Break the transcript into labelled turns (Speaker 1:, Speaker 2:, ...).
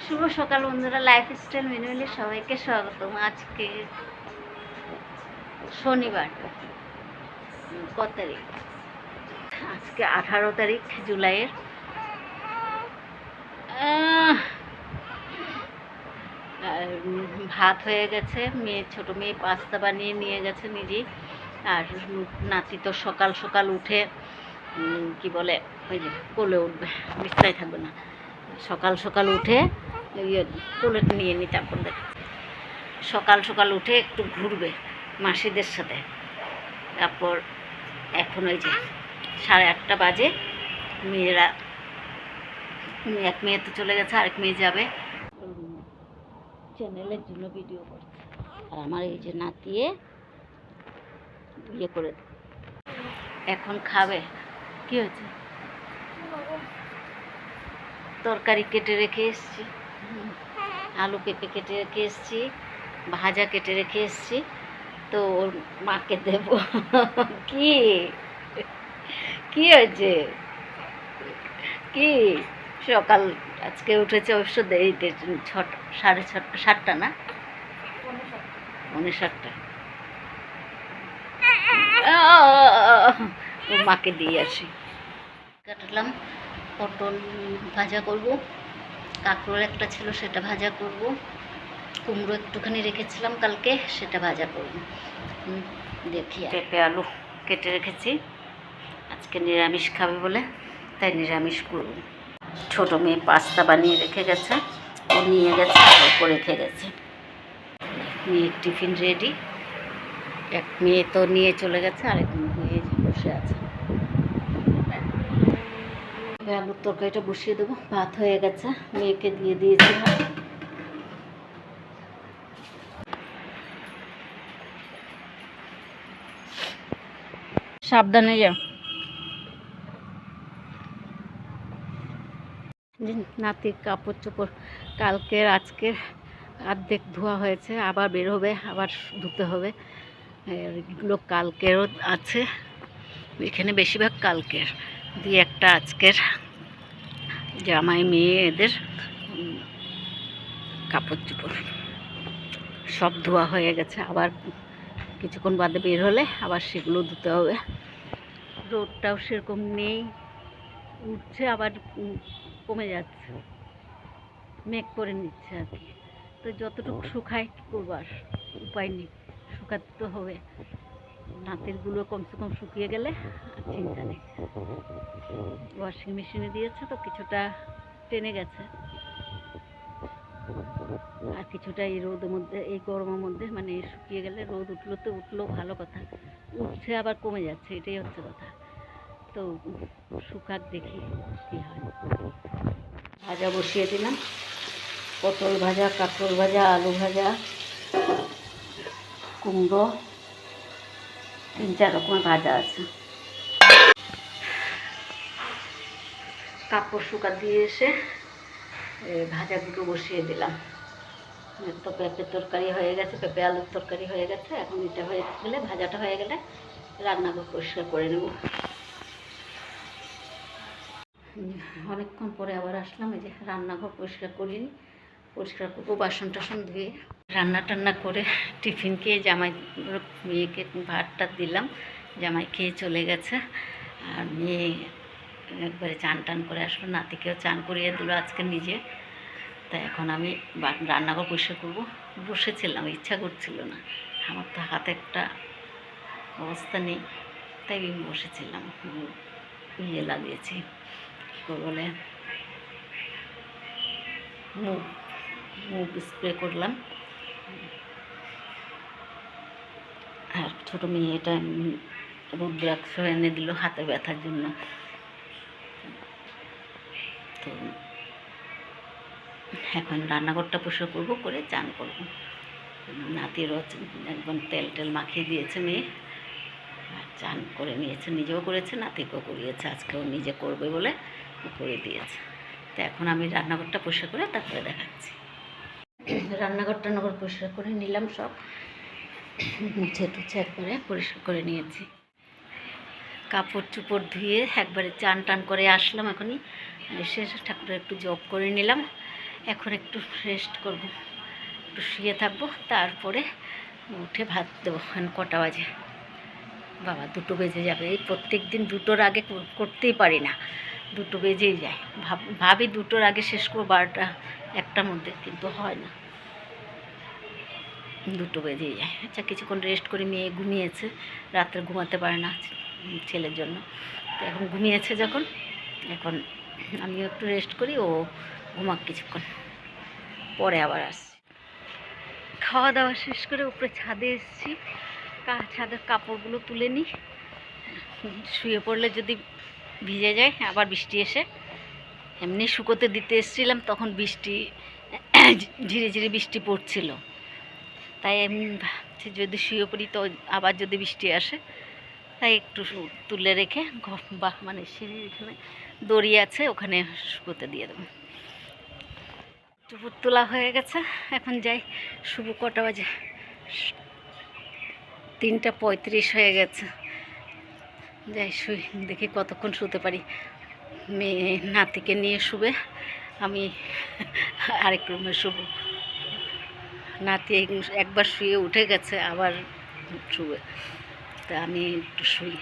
Speaker 1: শুভ সকাল বন্ধুরা, lifestyle minimally সবাইকে স্বাগতম। আজকে শনিবার, কত তারিখ? আজকে 18 তারিখ জুলাইয়ের। ভাত হয়ে গেছে, ছোট মেয়ে পাস্তা বানিয়ে নিয়ে গেছে নিজেই। আর নাতি তো সকাল সকাল উঠে কি বলে, ওই যে কোলে উঠবে, বিছানায় থাকবে না। সকাল সকাল উঠে কোলে নিয়ে নি, তারপর দেখ সকাল সকাল উঠে একটু ঘুরবে মাসিদের সাথে। তারপর এখন ওই যে 8:30 বাজে, মেয়েরা এক মেয়ে তো চলে গেছে, আরেক মেয়ে যাবে, চ্যানেলের জন্য ভিডিও করছে। আর আমার এই যে নাতিয়ে ইয়ে করে এখন খাবে। কি হয়েছে? তরকারি কেটে রেখে এসছি, আলু পেঁপে কেটে রেখে এসছি, ভাজা কেটে রেখে এসছি, তো ওর মাকে দেব। কি কি হয়েছে? কি সকাল আজকে উঠেছে অবশ্য দেরিতে, 7:30 না, 7:45। ওর মাকে দিয়ে আসি। কাটলাম, পটল ভাজা করব, কাঁকরোল একটা ছিল সেটা ভাজা করব, কুমড়ো একটুখানি রেখেছিলাম কালকে, সেটা ভাজা করব। দেখি, পেঁপে আলু কেটে রেখেছি, আজকে নিরামিষ খাবে বলে, তাই নিরামিষ করব। ছোটো মেয়ে পাস্তা বানিয়ে রেখে গেছে, ও নিয়ে গেছে, অল্প রেখে গেছে। মেয়ের টিফিন রেডি, এক মেয়ে তো নিয়ে চলে গেছে, আরেক মেয়ে বসে আছে। আলুর তরকারিটা বসিয়ে দেবো, ভাত হয়ে গেছে, মেয়েকে দিয়ে দিয়েছি। সাবধানে যাও। নাতির কাপড় চোপড় কালকের আজকের অর্ধেক ধোয়া হয়েছে, আবার বের হবে, আবার ধুতে হবে। এগুলো কালকেরও আছে, এখানে বেশিরভাগ কালকের, দিয়ে একটা আজকের। জামাই মেয়ে এদের কাপড় চোপড় সব ধোয়া হয়ে গেছে, আবার কিছুক্ষণ বাদে বের হলে আবার সেগুলো ধুতে হবে। রোদটাও সেরকম নেই, উঠছে আবার কমে যাচ্ছে, মেঘ করে নিচ্ছে আর কি। তো যতটুকু শুকায় কী করবো, আর উপায় নেই, শুকাতে তো হবে। নাতেরগুলো কমসে কম শুকিয়ে গেলে আর চিন্তা নেই। ওয়াশিং মেশিনে দিয়েছে তো কিছুটা টেনে গেছে, আর কিছুটা এই রোদের মধ্যে, এই গরমের মধ্যে মানে শুকিয়ে গেলে, রোদ উঠলো তো উঠলো ভালো কথা, উঠছে আবার কমে যাচ্ছে, এটাই হচ্ছে কথা। তো শুকাক, দেখি কী হয়। ভাজা বসিয়ে দিলাম, পটল ভাজা, কাঁকরোল ভাজা, আলু ভাজা, কুমড়ো, 3-4 রকমের ভাজা আছে। কাপড় শুকা দিয়ে এসে ভাজাগুলো বসিয়ে দিলাম। তো পেঁপের তরকারি হয়ে গেছে, পেঁপে আলুর তরকারি হয়ে গেছে, এখন এটা হয়ে গেলে, ভাজাটা হয়ে গেলে রান্নাঘর পরিষ্কার করে নেব। অনেকক্ষণ পরে আবার আসলাম, এই যে রান্নাঘর পরিষ্কার করিনি, পরিষ্কার করবো, বাসন টাসন ধুয়ে। রান্না টান্না করে টিফিন খেয়ে জামাই মেয়েকে ভাতটা দিলাম, জামাই খেয়ে চলে গেছে। আর মেয়ে একবারে চান টান করে আসলো, নাতিকেও চান করিয়ে দিল আজকে নিজে। তাই এখন আমি রান্নাঘর পরিষ্কার করবো, বসেছিলাম, ইচ্ছা করছিল না, আমার তো হাতে একটা অবস্থা নেই, তাই আমি বসেছিলাম। ইয়ে লাগিয়েছি, কী বলে, মুভ স্প্রে করলাম। আর ছোটো মেয়ে এটা রুদ্রাক্ষ এনে দিল হাতে ব্যথার জন্য। তো এখন রান্নাঘরটা পরিষ্কার করবো, করে চান করবো। নাতিরও একদম তেল টেল মাখিয়ে দিয়েছে মেয়ে, আর চান করে নিয়েছে, নিজেও করেছে, নাতিকেও করিয়েছে, আজকেও নিজে করবে বলে করে দিয়েছে। তো এখন আমি রান্নাঘরটা পরিষ্কার করে তারপরে দেখাচ্ছি। রান্নাঘরটা পরিষ্কার করে নিলাম, সব মুছে টুছে একবারে পরিষ্কার করে নিয়েছি। কাপড় চোপড় ধুয়ে একবারে চান টান করে আসলাম, এখনই এসে ঠাকুরের একটু জপ করে নিলাম। এখন একটু রেস্ট করব, একটু শুয়ে থাকবো, তারপরে উঠে ভাত দেবো। এখন কটা বাজে? বাবা 2টো বেজে যাবে। এই প্রত্যেক দিন 2টোর আগে করতেই পারি না, 2টো বেজেই যায়। ভাবি 2টোর আগে শেষ করবো, 12টা 1টার মধ্যে, কিন্তু হয় না, 2টো বেজেই যায়। আচ্ছা কিছুক্ষণ রেস্ট করে, মেয়ে ঘুমিয়েছে, রাত্রে ঘুমাতে পারে না ছেলের জন্য, তো এখন ঘুমিয়েছে যখন, এখন আমিও একটু রেস্ট করি, ও ঘুমাক কিছুক্ষণ, পরে আবার আসছি। খাওয়া দাওয়া শেষ করে উপরে ছাদে এসেছি, ছাদের কাপড়গুলো তুলে নিই, শুয়ে পড়লে যদি ভিজে যায় আবার বৃষ্টি এসে। এমনি শুকোতে দিতে এসেছিলাম, তখন বৃষ্টি ঝিরে ঝিরে বৃষ্টি পড়ছিল, তাই আমি ভাবছি যদি শুয়ে পড়ি তো আবার যদি বৃষ্টি আসে, তাই একটু তুলে রেখে মানে সিঁড়ির এখানে দড়ি আছে, ওখানে শুকোতে দিয়ে দেবো। টুপুর তোলা হয়ে গেছে, এখন যাই। শুভ কটা বাজে? 3টা 35 হয়ে গেছে। যাই শুই, দেখি কতক্ষণ শুতে পারি। মেয়ে নাতিকে নিয়ে শুবে, আমি আরেক রুমে শুব। নাতি একবার শুয়ে উঠে গেছে, আবার শুবে, তা আমি একটু শুই।